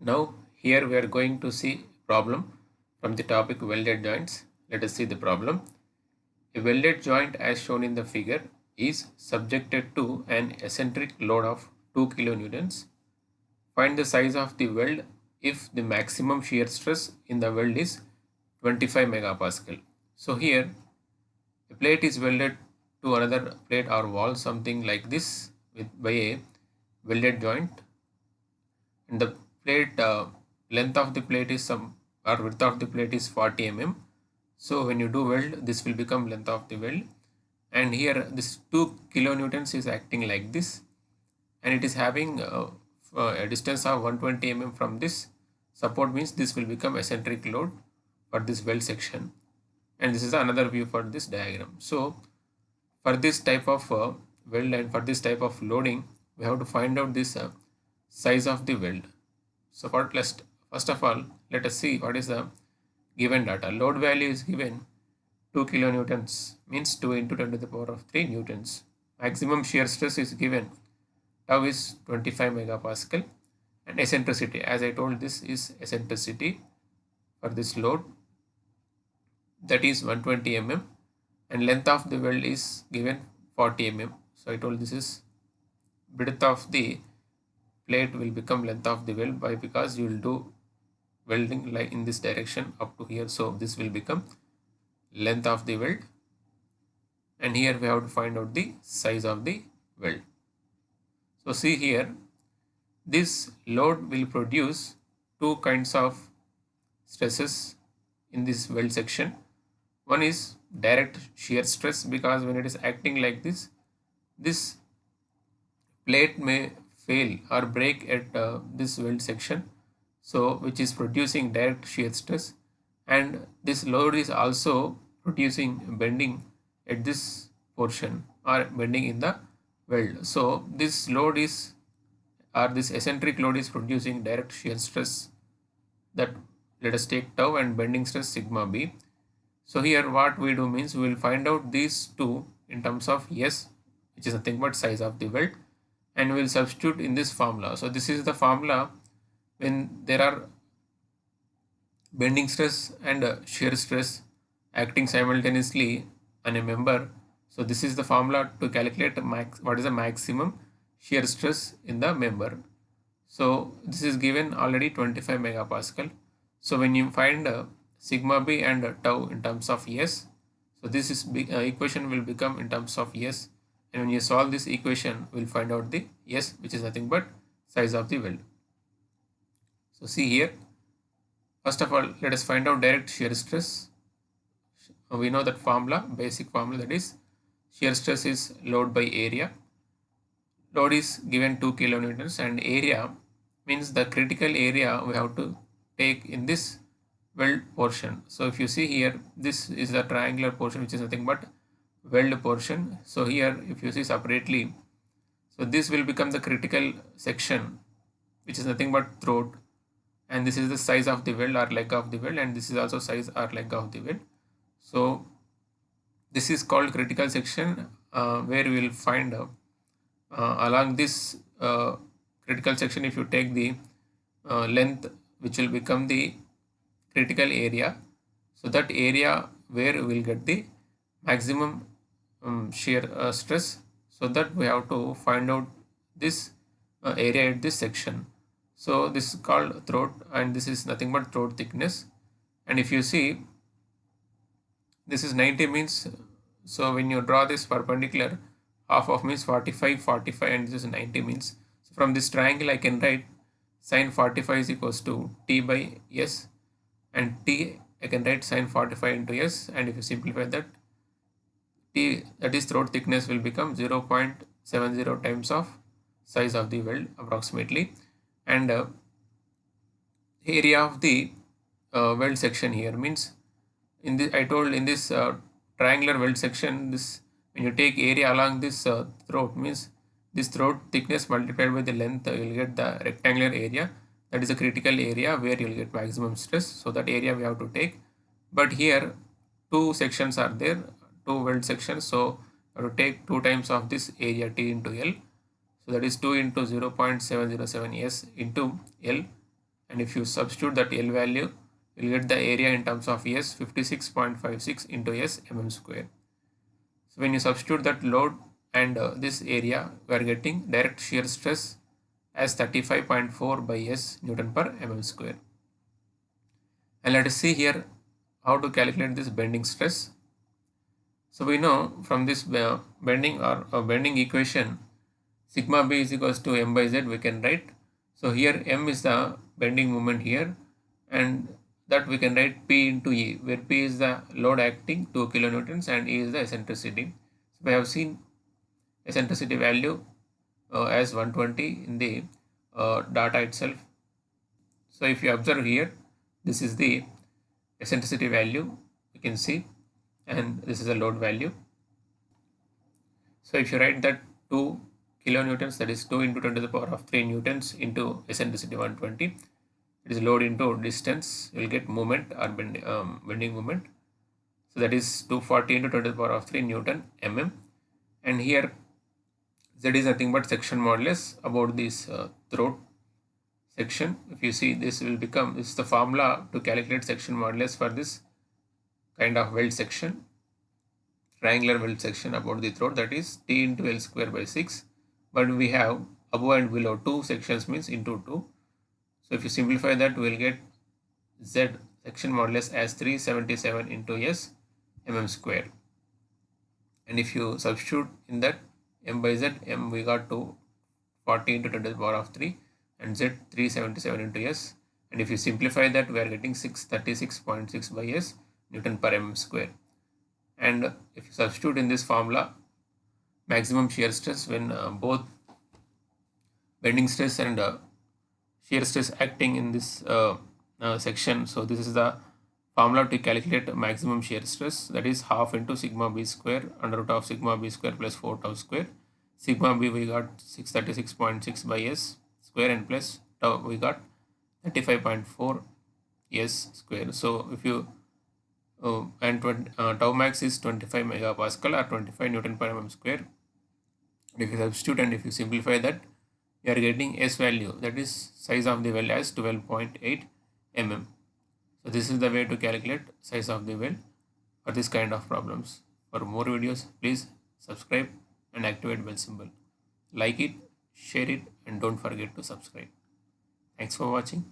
Now here we are going to see problem from the topic welded joints. Let us see the problem. A welded joint as shown in the figure is subjected to an eccentric load of 2 kilonewtons. Find the size of the weld if the maximum shear stress in the weld is 25 megapascal. So here a plate is welded to another plate or wall, something like this, by a welded joint, and the plate length of the plate is some, or width of the plate is 40 mm. So when you do weld, this will become length of the weld, and here this 2 kilonewtons is acting like this, and it is having a distance of 120 mm from this support, means this will become eccentric load for this weld section, and this is another view for this diagram. So for this type of weld and for this type of loading, we have to find out this size of the weld. So first of all, let us see what is the given data. Load value is given 2 kilonewtons, means 2 into 10 to the power of 3 newtons. Maximum shear stress is given, tau is 25 megapascal, and eccentricity, as I told, this is eccentricity for this load, that is 120 mm, and length of the weld is given 40 mm. So I told this is width of the plate will become length of the weld, by because you will do welding like in this direction up to here, so this will become length of the weld, and here we have to find out the size of the weld. So see here, this load will produce two kinds of stresses in this weld section. One is direct shear stress, because when it is acting like this plate may fail or break at this weld section, so which is producing direct shear stress, and this load is also producing bending at this portion or bending in the weld. So this load is, or this eccentric load is producing direct shear stress, that let us take tau, and bending stress sigma b. So here what we do means we will find out these two in terms of S, which is nothing but size of the weld, and we will substitute in this formula. So this is the formula when there are bending stress and shear stress acting simultaneously on a member. So this is the formula to calculate what is the maximum shear stress in the member. So this is given already 25 megapascal. So when you find sigma b and tau in terms of S, so this is equation will become in terms of S, and when you solve this equation, we'll find out the S, which is nothing but size of the weld. So see here, first of all, let us find out direct shear stress. We know that formula, basic formula, that is shear stress is load by area. Load is given 2 kilonewtons, and area means the critical area we have to take in this weld portion. So if you see here, this is the triangular portion, which is nothing but weld portion. So here if you see separately, so this will become the critical section, which is nothing but throat, and this is the size of the weld or leg of the weld, and this is also size or leg of the weld. So this is called critical section, where we will find along this critical section, if you take the length, which will become the critical area, so that area where we will get the maximum shear stress, so that we have to find out this area at this section. So this is called throat, and this is nothing but throat thickness. And if you see, this is 90 means, so when you draw this perpendicular, half of means 45, 45, and this is 90 means. So from this triangle I can write sine 45 is equals to T by S, and T I can write sine 45 into S, and if you simplify that, T, that is throat thickness, will become 0.70 times of size of the weld approximately, and area of the weld section here means, in this I told, in this triangular weld section, this when you take area along this throat, means this throat thickness multiplied by the length, you will get the rectangular area, that is a critical area where you will get maximum stress. So that area we have to take, but here two sections are there, two weld sections, so I have to take 2 times of this area T into L, so that is 2 into 0.707 S into L, and if you substitute that L value, you'll get the area in terms of S 56.56 into S mm square. So when you substitute that load and this area, we are getting direct shear stress as 35.4 by S Newton per mm square. And let us see here how to calculate this bending stress. So we know from this bending equation, sigma b is equals to m by z, we can write. So here m is the bending moment here, and that we can write p into E, where p is the load acting 2 kilonewtons and E is the eccentricity. So we have seen eccentricity value as 120 in the data itself. So if you observe here, this is the eccentricity value you can see, and this is a load value. So if you write that 2 kilonewtons, that is 2 into 10 to the power of 3 newtons into eccentricity 120, it is load into distance, you will get moment or bending moment. So that is 240 into 10 to the power of 3 Newton mm. And here Z is nothing but section modulus about this throat section. If you see, this will become, this is the formula to calculate section modulus for this kind of weld section, triangular weld section about the throat, that is T into L square by 6. But we have above and below 2 sections, means into 2. So if you simplify that, we will get Z section modulus as 377 into S mm square. And if you substitute in that m by z, m we got to 40 into 10 to the power of 3 and z 377 into S. And if you simplify that, we are getting 636.6 by S Newton per mm square. And if you substitute in this formula maximum shear stress when both bending stress and shear stress acting in this section, so this is the formula to calculate maximum shear stress, that is half into sigma b square under root of sigma b square plus 4 tau square. Sigma b we got 636.6 by S square and plus tau we got 35.4 S square. So if you tau max is 25 megapascal or 25 Newton per mm square. If you substitute and if you simplify that, you are getting S value, that is size of the well, as 12.8 mm. So this is the way to calculate size of the well for this kind of problems. For more videos, please subscribe and activate bell symbol. Like it, share it, and don't forget to subscribe. Thanks for watching.